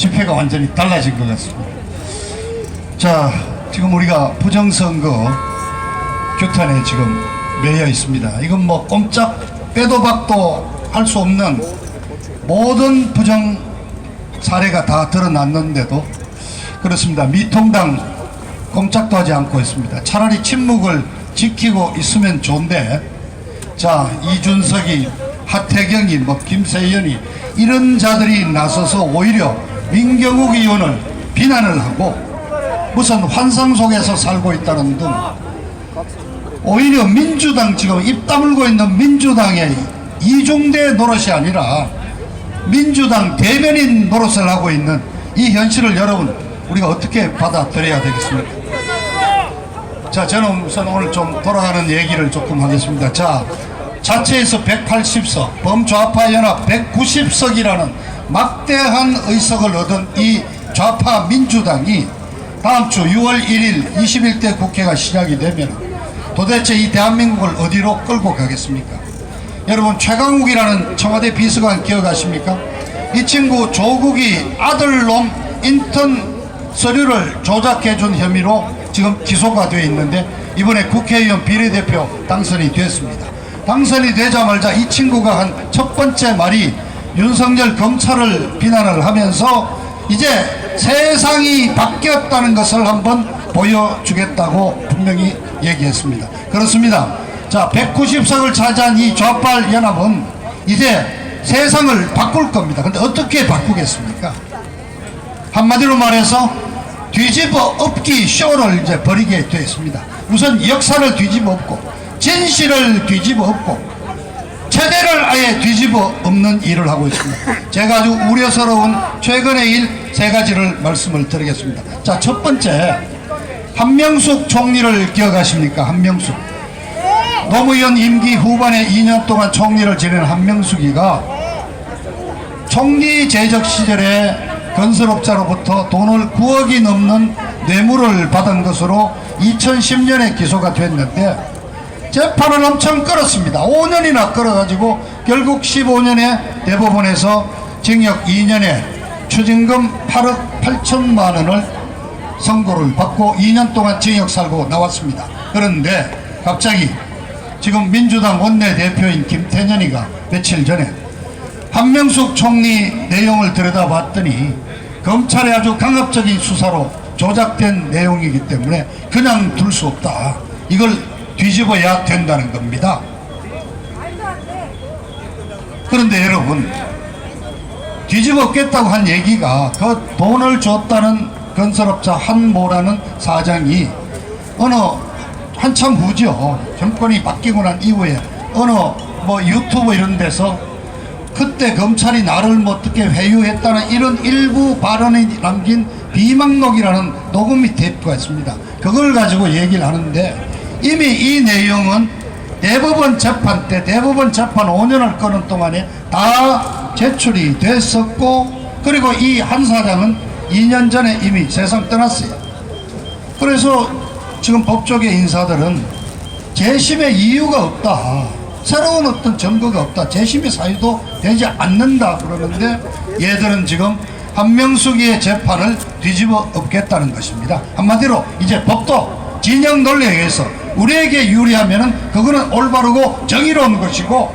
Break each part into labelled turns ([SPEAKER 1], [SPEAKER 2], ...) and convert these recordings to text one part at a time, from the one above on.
[SPEAKER 1] 집회가 완전히 달라진 것 같습니다. 자, 지금 우리가 부정선거 규탄에 지금 매여 있습니다. 이건 뭐 꼼짝 빼도 박도 할 수 없는 모든 부정 사례가 다 드러났는데도 그렇습니다. 미통당 꼼짝도 하지 않고 있습니다. 차라리 침묵을 지키고 있으면 좋은데, 자, 이준석이, 하태경이, 뭐 김세연이 이런 자들이 나서서 오히려 민경욱 의원을 비난을 하고 무슨 환상 속에서 살고 있다는 등 오히려 민주당, 지금 입 다물고 있는 민주당의 이중대 노릇이 아니라 민주당 대변인 노릇을 하고 있는 이 현실을 여러분 우리가 어떻게 받아들여야 되겠습니까? 자, 저는 우선 오늘 좀 돌아가는 얘기를 조금 하겠습니다. 자, 자체에서 180석, 범좌파 연합 190석이라는 막대한 의석을 얻은 이 좌파 민주당이 다음 주 6월 1일 21대 국회가 시작이 되면 도대체 이 대한민국을 어디로 끌고 가겠습니까? 여러분, 최강욱이라는 청와대 비서관 기억하십니까? 이 친구 조국이 아들놈 인턴 서류를 조작해준 혐의로 지금 기소가 되어 있는데 이번에 국회의원 비례대표 당선이 됐습니다. 당선이 되자마자 이 친구가 한 첫 번째 말이 윤석열 검찰을 비난을 하면서 이제 세상이 바뀌었다는 것을 한번 보여주겠다고 분명히 얘기했습니다. 그렇습니다. 자, 190석을 차지한 이 좌빨 연합은 이제 세상을 바꿀 겁니다. 근데 어떻게 바꾸겠습니까? 한마디로 말해서 뒤집어 엎기 쇼를 이제 벌이게 되었습니다. 우선 역사를 뒤집어 엎고 진실을 뒤집어 엎고 체대를 아예 뒤집어 엎는 일을 하고 있습니다. 제가 아주 우려스러운 최근의 일 세 가지를 말씀을 드리겠습니다. 자, 첫 번째, 한명숙 총리를 기억하십니까? 한명숙. 노무현 임기 후반에 2년 동안 총리를 지낸 한명숙이가 총리 재적 시절에 건설업자로부터 돈을 9억이 넘는 뇌물을 받은 것으로 2010년에 기소가 됐는데 재판을 엄청 끌었습니다. 5년이나 끌어가지고 결국 15년에 대법원에서 징역 2년에 추징금 8억 8천만 원을 선고를 받고 2년 동안 징역 살고 나왔습니다. 그런데 갑자기 지금 민주당 원내대표인 김태년이가 며칠 전에 한명숙 총리 내용을 들여다봤더니 검찰의 아주 강압적인 수사로 조작된 내용이기 때문에 그냥 둘 수 없다. 이걸 뒤집어야 된다는 겁니다. 그런데 여러분, 뒤집었겠다고 한 얘기가 그 돈을 줬다는 건설업자 한모라는 사장이 어느 한참 후죠. 정권이 바뀌고 난 이후에 어느 뭐 유튜브 이런 데서 그때 검찰이 나를 뭐 어떻게 회유했다는 이런 일부 발언이 남긴 비망록이라는 녹음이 테이프가 있습니다. 그걸 가지고 얘기를 하는데 이미 이 내용은 대법원 재판 때, 대법원 재판 5년을 끄는 동안에 다 제출이 됐었고, 그리고 이 한 사장은 2년 전에 이미 세상 떠났어요. 그래서 지금 법조계 인사들은 재심의 이유가 없다, 새로운 어떤 증거가 없다, 재심의 사유도 되지 않는다 그러는데 얘들은 지금 한명숙이의 재판을 뒤집어 엎겠다는 것입니다. 한마디로 이제 법도 진영 논리에 의해서 우리에게 유리하면은 그거는 올바르고 정의로운 것이고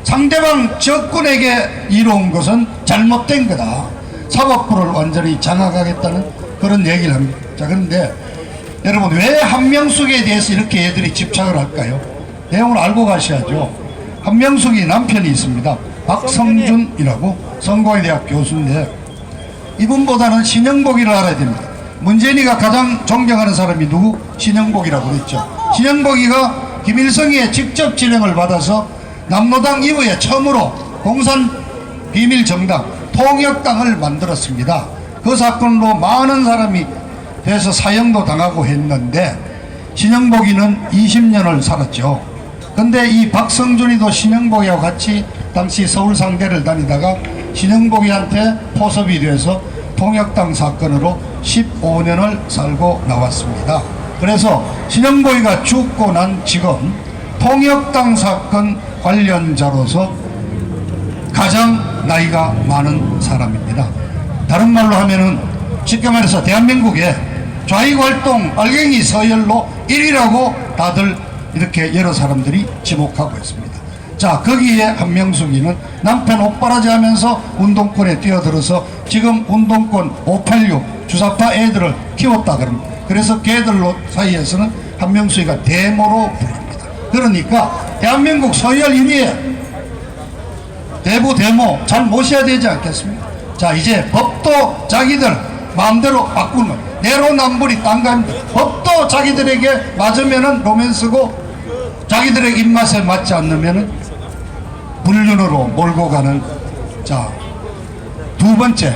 [SPEAKER 1] 상대방 적군에게 이로운 것은 잘못된 거다. 사법부를 완전히 장악하겠다는 그런 얘기를 합니다. 자, 그런데 여러분, 왜 한명숙에 대해서 이렇게 애들이 집착을 할까요? 내용을 알고 가셔야죠. 한명숙이 남편이 있습니다. 박성준이라고 성공회대학 교수인데 이분보다는 신영복이를 알아야 됩니다. 문재인이가 가장 존경하는 사람이 누구? 신영복이라고 그랬죠. 신영복이가 김일성의 직접 진행을 받아서 남로당 이후에 처음으로 공산 비밀정당 통역당을 만들었습니다. 그 사건으로 많은 사람이 돼서 사형도 당하고 했는데 신영복이는 20년을 살았죠. 근데 이 박성준이도 신영복이와 같이 당시 서울상대를 다니다가 신영복이한테 포섭이 돼서 통역당 사건으로 15년을 살고 나왔습니다. 그래서 신영복이가 죽고 난 지금 통역당 사건 관련자로서 가장 나이가 많은 사람입니다. 다른 말로 하면은 쉽게 말해서 대한민국의 좌익활동 빨갱이 서열로 1위라고 다들 이렇게 여러 사람들이 지목하고 있습니다. 자, 거기에 한명숙이는 남편 옷바라지 하면서 운동권에 뛰어들어서 지금 운동권 586 주사파 애들을 키웠다 그럽니다. 그래서 걔들 사이에서는 한명숙이가 대모로 부릅니다. 그러니까 대한민국 서열 1위에 대부 대모 잘 모셔야 되지 않겠습니까? 자, 이제 법도 자기들 마음대로 바꾸는 거예요. 내로남불이 딴갑니다. 법도 자기들에게 맞으면은 로맨스고 자기들의 입맛에 맞지 않으면은 불륜으로 몰고 가는. 자, 두 번째,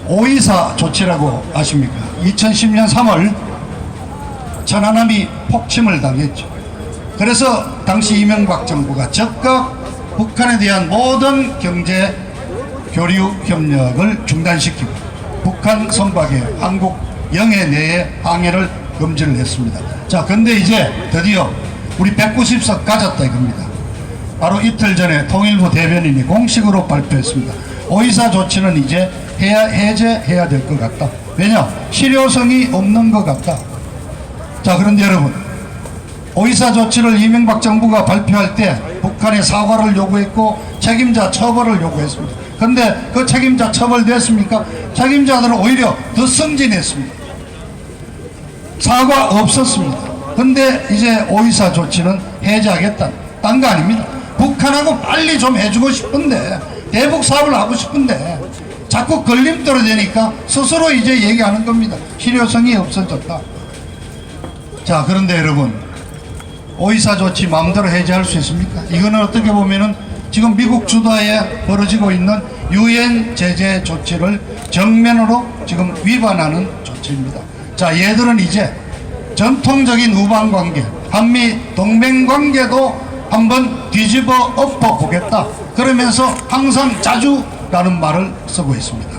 [SPEAKER 1] 오이사 조치라고 아십니까? 2010년 3월 천안함이 폭침을 당했죠. 그래서 당시 이명박 정부가 즉각 북한에 대한 모든 경제 교류 협력을 중단시키고 북한 선박에 한국 영해 내에 항해를 금지를 했습니다. 자, 근데 이제 드디어 우리 190석 가졌다 이겁니다. 바로 이틀 전에 통일부 대변인이 공식으로 발표했습니다. 오이사 조치는 이제 해제해야 될 것 같다. 왜냐? 실효성이 없는 것 같다. 자, 그런데 여러분, 오이사 조치를 이명박 정부가 발표할 때 북한에 사과를 요구했고 책임자 처벌을 요구했습니다. 근데 그 책임자 처벌됐습니까? 책임자들은 오히려 더 승진했습니다. 사과 없었습니다. 근데 이제 오이사 조치는 해제하겠다. 딴 거 아닙니다. 북한하고 빨리 좀 해주고 싶은데, 대북 사업을 하고 싶은데 자꾸 걸림돌이 되니까 스스로 이제 얘기하는 겁니다. 실효성이 없어졌다. 자, 그런데 여러분, 오이사 조치 마음대로 해제할 수 있습니까? 이거는 어떻게 보면은 지금 미국 주도하에 벌어지고 있는 유엔 제재 조치를 정면으로 지금 위반하는 조치입니다. 자, 얘들은 이제 전통적인 우방관계, 한미 동맹관계도 한번 뒤집어 엎어 보겠다 그러면서 항상 자주라는 말을 쓰고 있습니다.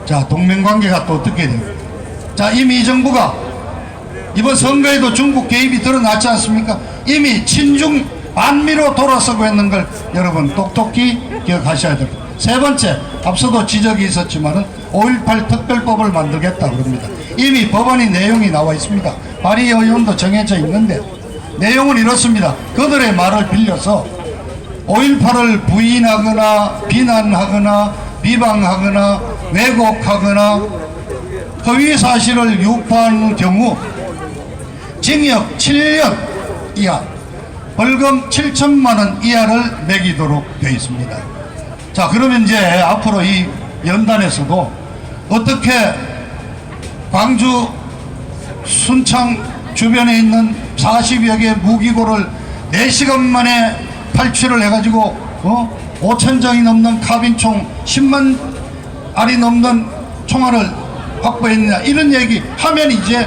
[SPEAKER 1] 자, 동맹관계가 또 어떻게 돼요? 자, 이미 이 정부가 이번 선거에도 중국 개입이 드러났지 않습니까? 이미 친중 반미로 돌아서고 있는 걸 여러분 똑똑히 기억하셔야 됩니다. 세 번째, 앞서도 지적이 있었지만은 5.18 특별법을 만들겠다 그럽니다. 이미 법안이 내용이 나와 있습니다. 발의 의원도 정해져 있는데 내용은 이렇습니다. 그들의 말을 빌려서 5.18을 부인하거나 비난하거나 비방하거나 왜곡하거나 허위 사실을 유포하는 경우 징역 7년 이하, 벌금 7천만 원 이하를 매기도록 되어 있습니다. 자, 그러면 이제 앞으로 이 연단에서도 어떻게 광주 순창 주변에 있는 40여 개 무기고를 4시간 만에 탈취를 해가지고 5,000장이 넘는 카빈총 10만 알이 넘는 총알을 확보했느냐 이런 얘기 하면 이제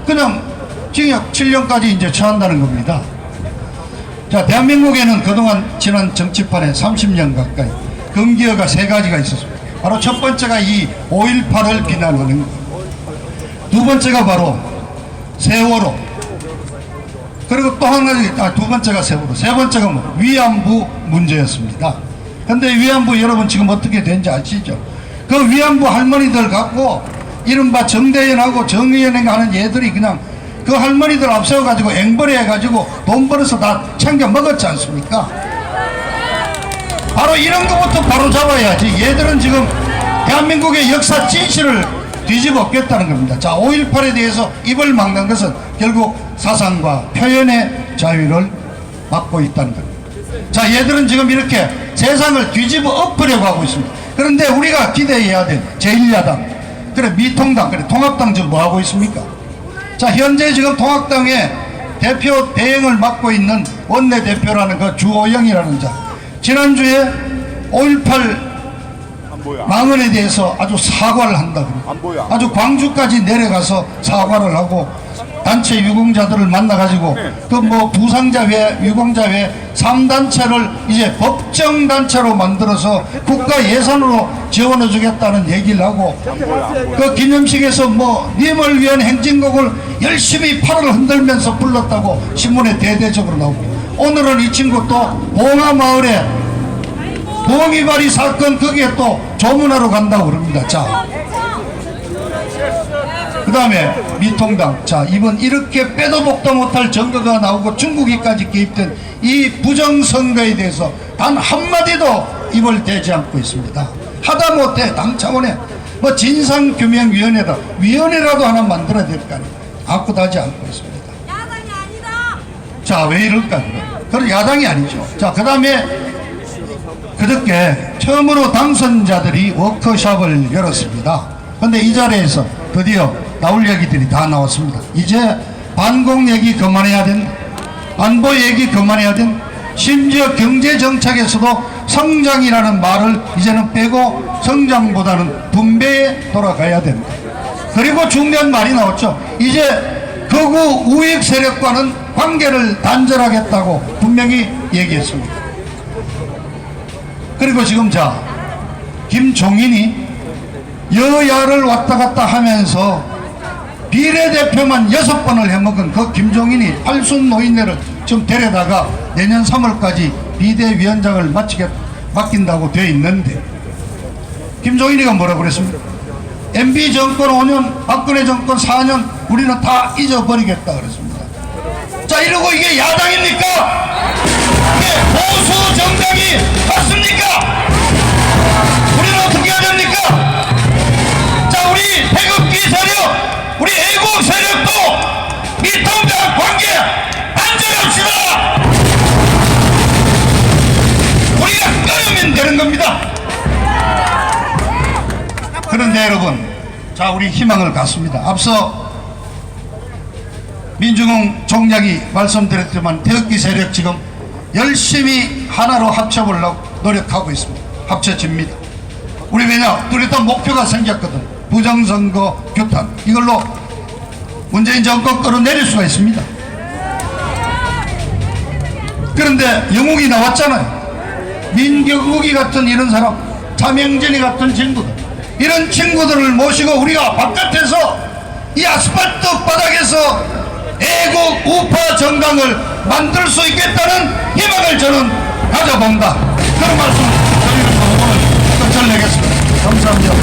[SPEAKER 1] 그냥 징역 7년까지 이제 처한다는 겁니다. 자, 대한민국에는 그동안 지난 정치판에 30년 가까이 금기어가 3가지가 있었습니다. 바로 첫 번째가 이 5.18을 비난하는 것, 두 번째가 바로 세월호, 그리고 또 한 가지, 두 번째가 세월호, 세 번째가 뭐 위안부 문제였습니다. 근데 위안부 여러분 지금 어떻게 된지 아시죠? 그 위안부 할머니들 갖고 이른바 정대현하고 정의연행 하는 얘들이 그냥 그 할머니들 앞세워가지고 앵벌이 해가지고 돈 벌어서 다 챙겨 먹었지 않습니까? 바로 이런 것부터 바로 잡아야지. 얘들은 지금 대한민국의 역사 진실을 뒤집어 엎겠다는 겁니다. 자, 5.18에 대해서 입을 막는 것은 결국 사상과 표현의 자유를 막고 있다는 겁니다. 자, 얘들은 지금 이렇게 세상을 뒤집어 엎으려고 하고 있습니다. 그런데 우리가 기대해야 될 제1야당, 그래 미통당, 그래 통합당 지금 뭐 하고 있습니까? 자, 현재 지금 통합당의 대표 대행을 맡고 있는 원내대표라는 그 주호영이라는 자, 지난주에 5.18 망언에 대해서 아주 사과를 한다고, 아주 광주까지 내려가서 사과를 하고 단체 유공자들을 만나가지고 그 뭐 부상자회, 유공자회 3단체를 이제 법정단체로 만들어서 국가 예산으로 지원해 주겠다는 얘기를 하고, 그 기념식에서 뭐 님을 위한 행진곡을 열심히 팔을 흔들면서 불렀다고 신문에 대대적으로 나옵니다. 오늘은 이 친구 또 봉하마을에 봉이발이 사건 거기에 또 조문하러 간다고 그럽니다. 자, 그 다음에 미통당. 자, 이번 이렇게 빼도 박도 못할 증거가 나오고 중국이까지 개입된 이 부정선거에 대해서 단 한마디도 입을 대지 않고 있습니다. 하다못해 당 차원에 뭐 진상규명위원회다, 위원회라도 하나 만들어야 될 거 아니에요. 아무것도 하지 않고 있습니다.
[SPEAKER 2] 야당이 아니다.
[SPEAKER 1] 자, 왜 이럴까? 그건 야당이 아니죠. 자, 그 다음에 그저께 처음으로 당선자들이 워크숍을 열었습니다. 근데 이 자리에서 드디어 나올 얘기들이 다 나왔습니다. 이제 반공 얘기 그만해야 된다. 안보 얘기 그만해야 된다. 심지어 경제정책에서도 성장이라는 말을 이제는 빼고 성장보다는 분배에 돌아가야 된다. 그리고 중요한 말이 나왔죠. 이제 극우 우익 세력과는 관계를 단절하겠다고 분명히 얘기했습니다. 그리고 지금 자, 김종인이 여야를 왔다 갔다 하면서 비례대표만 6번을 해먹은 그 김종인이 팔순 노인네를 좀 데려다가 내년 3월까지 비대위원장을 맡긴다고 돼 있는데, 김종인이가 뭐라고 그랬습니까? MB 정권 5년, 박근혜 정권 4년 우리는 다 잊어버리겠다 그랬습니다. 자, 이러고 이게 야당입니까? 이게 보수 정당이 맞습니까? 우리는 어떻게 해야 됩니까? 자, 우리 태극기 세력, 우리 애국 세력도 미통당 관계 단절합시다. 우리가 끊으면 되는 겁니다. 그런데 여러분, 자, 우리 희망을 갖습니다. 앞서 민중흥 총장이 말씀드렸지만 태극기 세력 지금 열심히 하나로 합쳐보려고 노력하고 있습니다. 합쳐집니다. 우리 왜냐, 뚜렷한 목표가 생겼거든. 부정선거 규탄, 이걸로 문재인 정권 끌어내릴 수가 있습니다. 그런데 영욱이 나왔잖아요. 민경욱이 같은 이런 사람, 자명진이 같은 친구들, 이런 친구들을 모시고 우리가 바깥에서 이 아스팔트 바닥에서 애국 우파 정당을 만들 수 있겠다는 희망을 저는 가져본다. 그런 말씀 드리면서 오늘 끝을 내겠습니다. 감사합니다.